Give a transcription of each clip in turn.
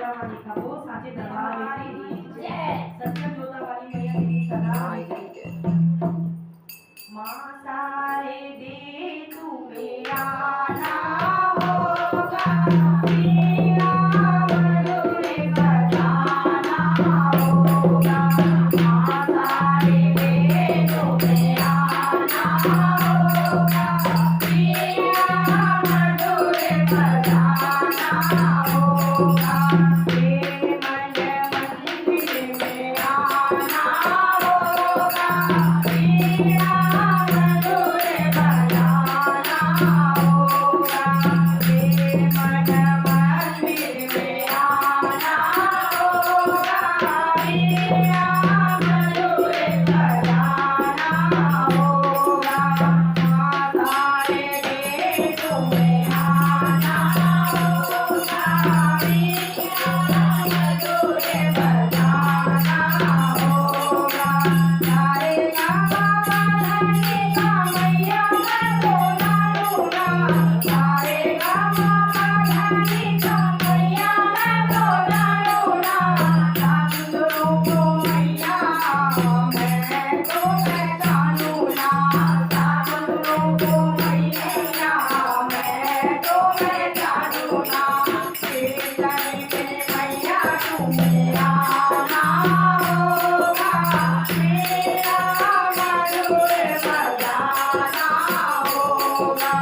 शेरा वाली खाओ साचे दरबार की जय सत्य जोता वाली मैया की सदा माँ सारे दे तुम्हें आना होगा मेरा मधुर बजाना होगा माँ सारे दे तुम्हें आना होगा मेरा मधुर बजाना होगा मेरे मन मंदिर में आना होगा मेरा मधुर बजाना होगा मेरे मन मंदिर में आना होगा मेरा मधुर बजाना होगा सारे दे तुम्हें आना होगा मेरा मधुर बजाना होगा सारे गामा धनी का मैया मैं बोला लूँगा सारे गामा धनी का मैया मैं बोला लूँगा सासुरों को मैया मैं तो पहचानूँगा सासुरों को मैया मैं तो पहचानूँगा तेरे गले में मैया तुम्हें आना होगा मेरा मधुर बजाना होगा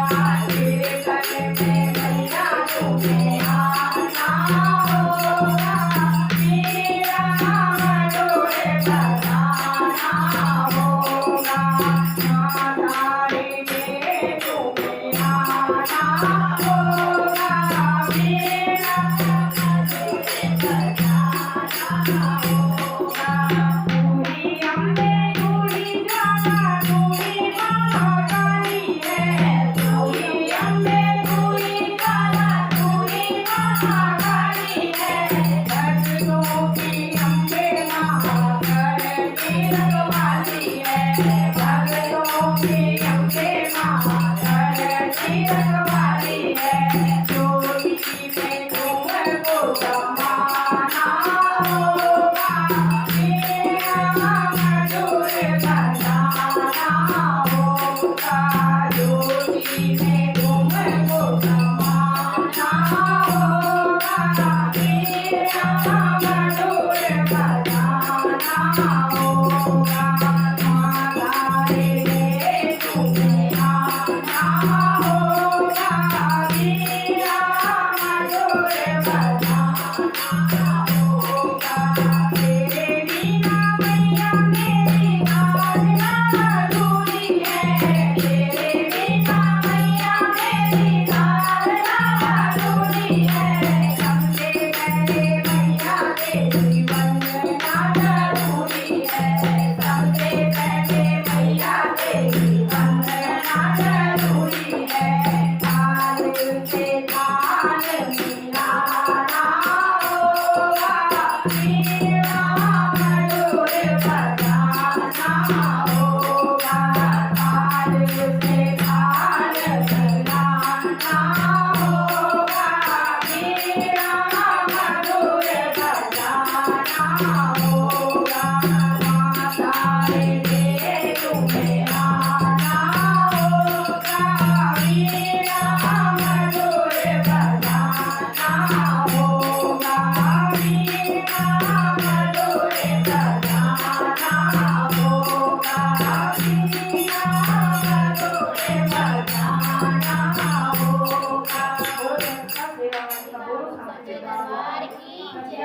तेरे गले में मैया तुम्हें आना होगा मेरा मधुर बजाना होगा मातारी में तुम्हें आना होगा मेरा मधुर बजाना होगा पूरी अम्बे पूरी ज्वाला पूरी महाकाली है पूरी अम्बे पूरी ज्वाला पूरी महाकाली है भक्तों की अम्बे महाकाल की रखवाली है भक्तों की अम्बे महाकाल की रखवाली है ज्योति में तुमको समाना होगा मेरा मधुर बजाना होगा ज्योति में तुमको समाना होगा मेरा मधुर बजाना होगा मातारे में तुम्हें आना होगा मेरा मधुर बजाना होगा तेरे बिना मैया मेरी साधना अधूरी है तेरे बिना मैया मेरी साधना अधूरी है सबसे पहले मैया तेरी वंदना जरूरी है सबसे पहले मैया तेरी वंदना जरूरी है ताल से ताल मिलाना होगा मेरा मधुर बजाना होगा ताल से ताल मिलाना होगा मेरा मधुर बजाना होगा मातारे दे तुम्हें आना होगा मेरा मधुर बजाना होगा मेरा मधुर बजाना होगा मेरा मधुर बजाना होगा बोलो सत्य दरबार की जय।